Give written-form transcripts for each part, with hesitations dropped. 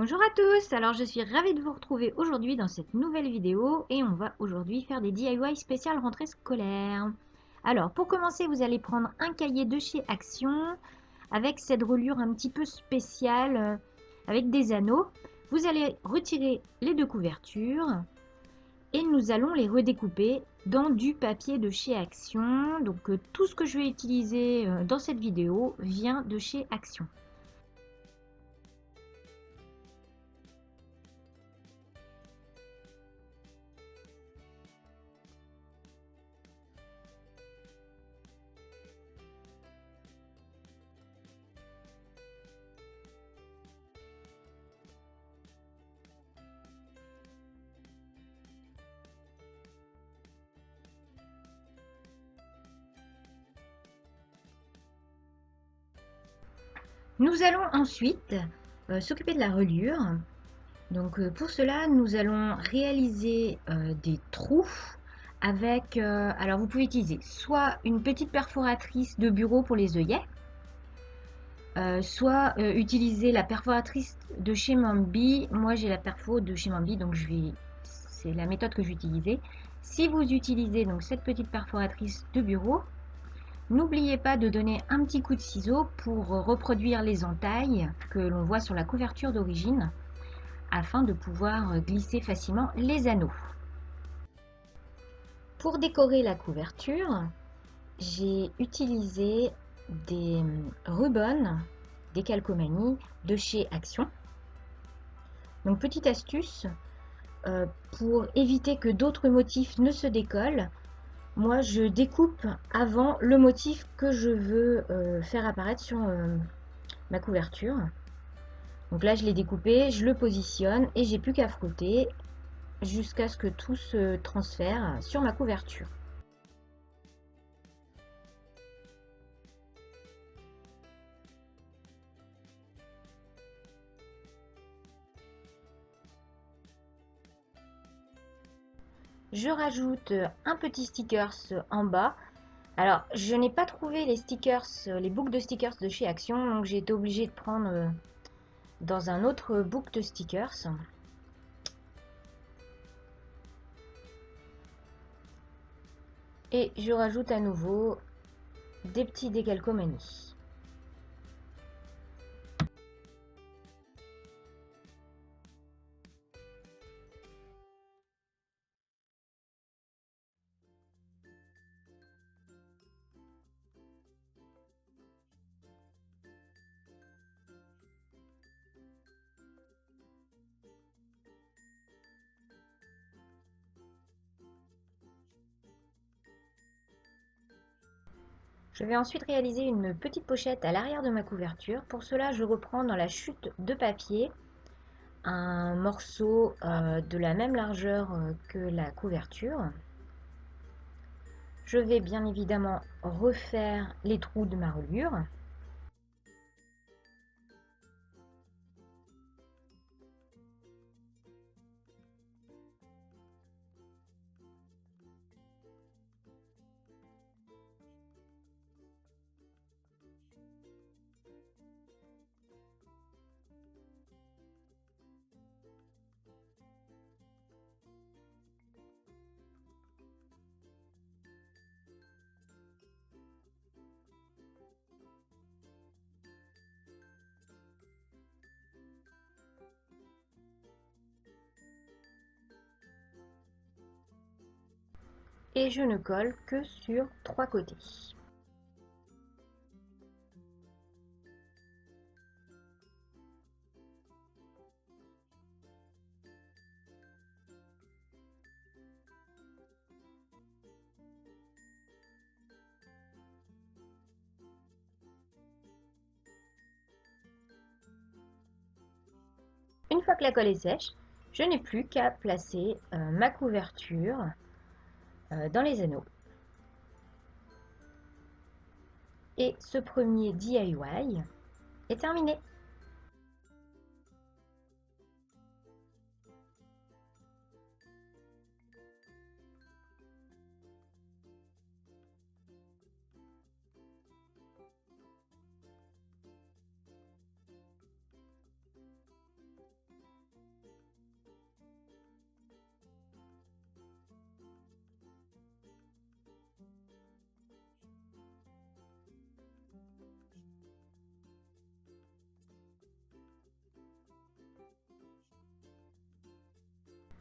Bonjour à tous, alors je suis ravie de vous retrouver aujourd'hui dans cette nouvelle vidéo et on va aujourd'hui faire des DIY spéciales rentrée scolaire. Alors pour commencer vous allez prendre un cahier de chez Action avec cette reliure un petit peu spéciale avec des anneaux. Vous allez retirer les deux couvertures et nous allons les redécouper dans du papier de chez Action. Donc tout ce que je vais utiliser dans cette vidéo vient de chez Action. Nous allons ensuite s'occuper de la reliure. Donc pour cela, nous allons réaliser des trous avec, alors vous pouvez utiliser soit une petite perforatrice de bureau pour les œillets, soit utiliser la perforatrice de chez Mambi. Moi j'ai la perfo de chez Mambi, donc c'est la méthode que je vais utiliser. Si vous utilisez donc cette petite perforatrice de bureau, n'oubliez pas de donner un petit coup de ciseau pour reproduire les entailles que l'on voit sur la couverture d'origine afin de pouvoir glisser facilement les anneaux. Pour décorer la couverture, j'ai utilisé des rubans, des calcomanies de chez Action. Donc petite astuce, pour éviter que d'autres motifs ne se décollent, moi je découpe avant le motif que je veux faire apparaître sur ma couverture. Donc là je l'ai découpé, je le positionne et j'ai plus qu'à frotter jusqu'à ce que tout se transfère sur ma couverture. Je rajoute un petit stickers en bas. Alors, je n'ai pas trouvé les stickers, les boucles de stickers de chez Action, donc j'ai été obligée de prendre dans un autre book de stickers. Et je rajoute à nouveau des petits décalcomanies. Je vais ensuite réaliser une petite pochette à l'arrière de ma couverture. Pour cela, je reprends dans la chute de papier un morceau de la même largeur que la couverture. Je vais bien évidemment refaire les trous de ma reliure. Et je ne colle que sur 3 côtés. Une fois que la colle est sèche, je n'ai plus qu'à placer ma couverture dans les anneaux. Et ce premier DIY est terminé.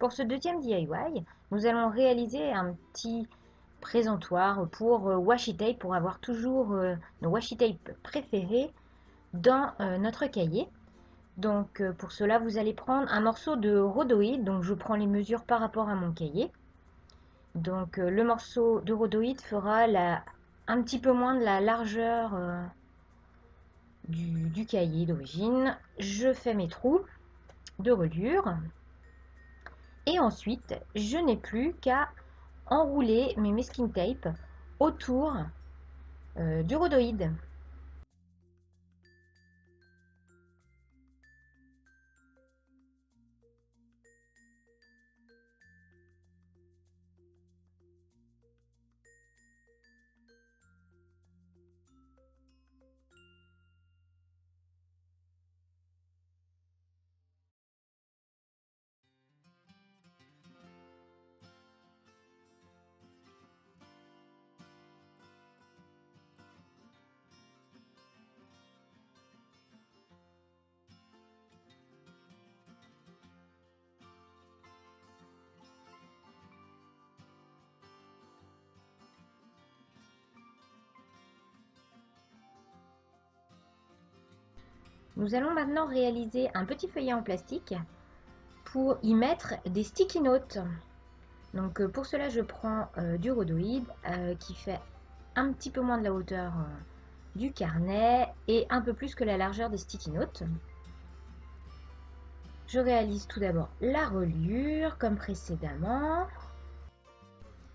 Pour ce deuxième DIY, nous allons réaliser un petit présentoir pour washi tape, pour avoir toujours nos washi tape préférés dans notre cahier. Donc pour cela, vous allez prendre un morceau de rhodoïde. Donc je prends les mesures par rapport à mon cahier. Donc le morceau de rhodoïde fera un petit peu moins de la largeur du cahier d'origine. Je fais mes trous de reliure. Et ensuite, je n'ai plus qu'à enrouler mes masking tape autour du rhodoïde. Nous allons maintenant réaliser un petit feuillet en plastique pour y mettre des sticky notes. Donc pour cela, je prends du rhodoïde qui fait un petit peu moins de la hauteur du carnet et un peu plus que la largeur des sticky notes. Je réalise tout d'abord la reliure comme précédemment.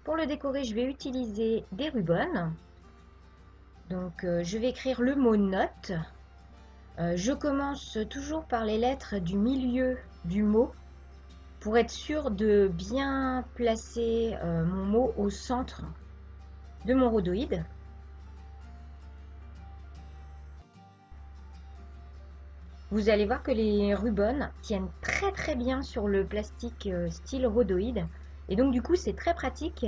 Pour le décorer, je vais utiliser des rubans. Donc je vais écrire le mot note. Je commence toujours par les lettres du milieu du mot pour être sûr de bien placer mon mot au centre de mon rhodoïde. Vous allez voir que les rubans tiennent très bien sur le plastique style rhodoïde et donc du coup c'est très pratique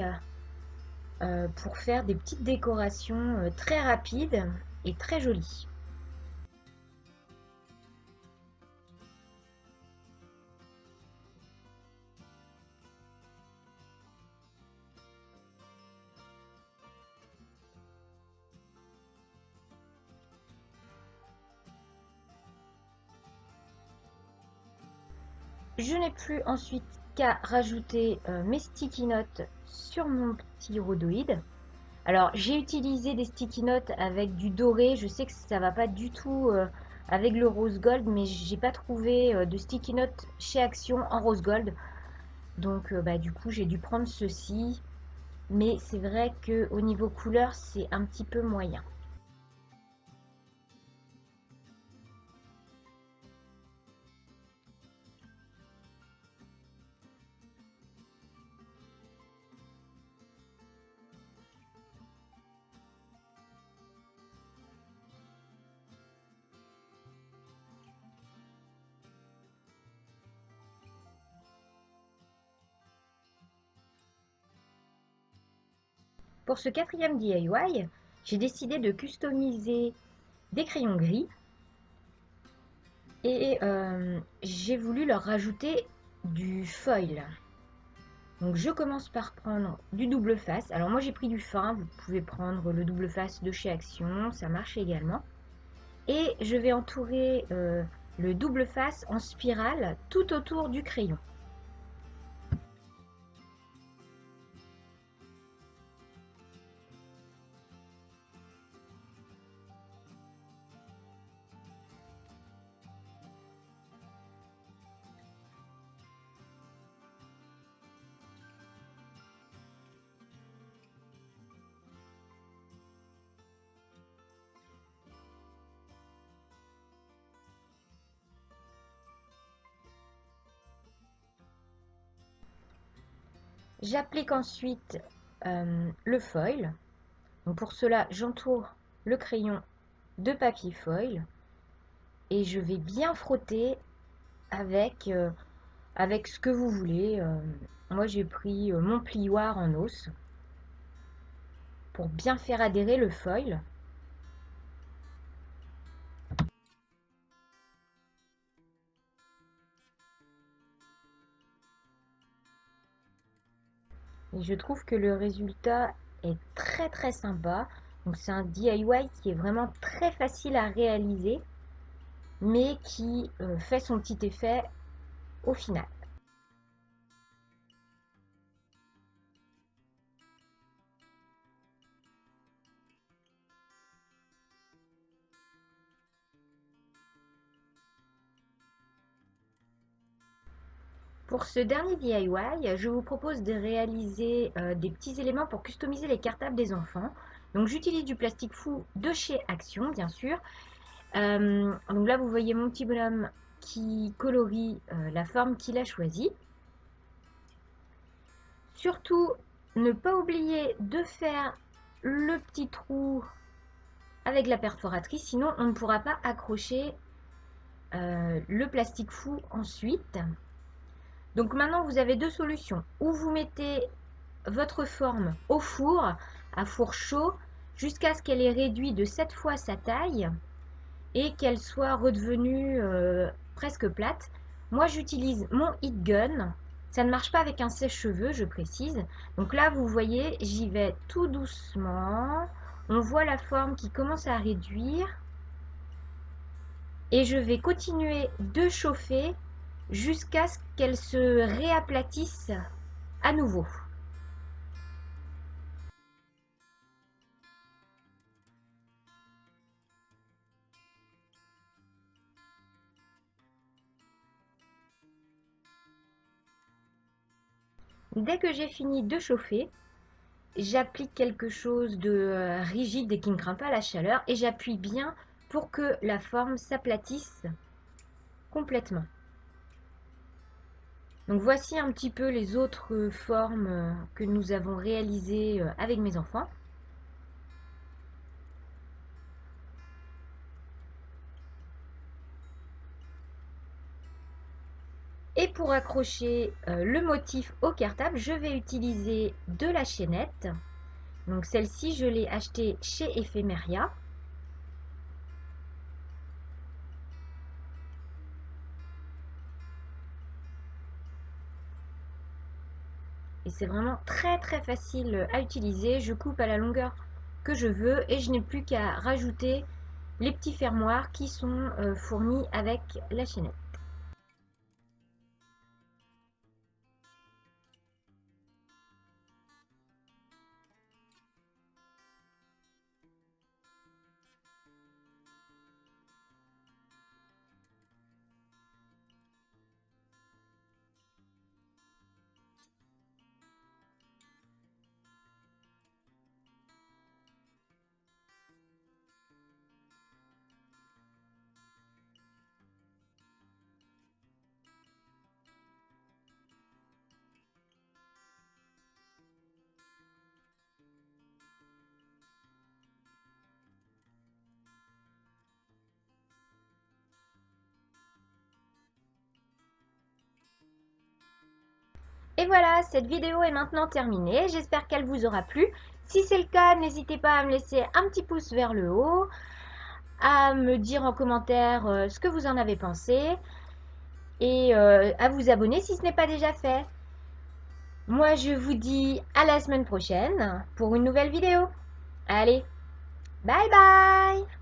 pour faire des petites décorations très rapides et très jolies. Je n'ai plus ensuite qu'à rajouter mes sticky notes sur mon petit rhodoïde. Alors j'ai utilisé des sticky notes avec du doré, je sais que ça va pas du tout avec le rose gold, mais j'ai pas trouvé de sticky notes chez Action en rose gold. Donc du coup j'ai dû prendre ceci, mais c'est vrai que au niveau couleur c'est un petit peu moyen. Pour ce quatrième DIY, j'ai décidé de customiser des crayons gris et j'ai voulu leur rajouter du foil. Donc je commence par prendre du double face. Alors moi j'ai pris du fin, vous pouvez prendre le double face de chez Action, ça marche également. Et je vais entourer le double face en spirale tout autour du crayon. J'applique ensuite le foil. Donc pour cela, j'entoure le crayon de papier foil et je vais bien frotter avec, avec ce que vous voulez. Moi j'ai pris mon plioir en os pour bien faire adhérer le foil. et je trouve que le résultat est très très sympa. Donc c'est un DIY qui est vraiment très facile à réaliser, mais qui fait son petit effet au final. Pour ce dernier DIY, je vous propose de réaliser des petits éléments pour customiser les cartables des enfants. Donc j'utilise du plastique fou de chez Action, bien sûr. Donc là, vous voyez mon petit bonhomme qui colorie la forme qu'il a choisie. Surtout, ne pas oublier de faire le petit trou avec la perforatrice, sinon on ne pourra pas accrocher le plastique fou ensuite. Donc maintenant, vous avez deux solutions. Ou vous mettez votre forme au four, à four chaud, jusqu'à ce qu'elle ait réduit de 7 fois sa taille et qu'elle soit redevenue presque plate. Moi, j'utilise mon heat gun. Ça ne marche pas avec un sèche-cheveux, je précise. Donc là, vous voyez, j'y vais tout doucement. On voit la forme qui commence à réduire. Et je vais continuer de chauffer jusqu'à ce qu'elle se réaplatisse à nouveau. Dès que j'ai fini de chauffer, j'applique quelque chose de rigide et qui ne craint pas la chaleur et j'appuie bien pour que la forme s'aplatisse complètement. Donc voici un petit peu les autres formes que nous avons réalisées avec mes enfants. Et pour accrocher le motif au cartable, je vais utiliser de la chaînette. Donc celle-ci, je l'ai achetée chez Ephemeria. Et c'est vraiment très très facile à utiliser. Je coupe à la longueur que je veux et je n'ai plus qu'à rajouter les petits fermoirs qui sont fournis avec la chaînette. Et voilà, cette vidéo est maintenant terminée. J'espère qu'elle vous aura plu. Si c'est le cas, n'hésitez pas à me laisser un petit pouce vers le haut, à me dire en commentaire ce que vous en avez pensé et à vous abonner si ce n'est pas déjà fait. Moi, je vous dis à la semaine prochaine pour une nouvelle vidéo. Allez, bye bye!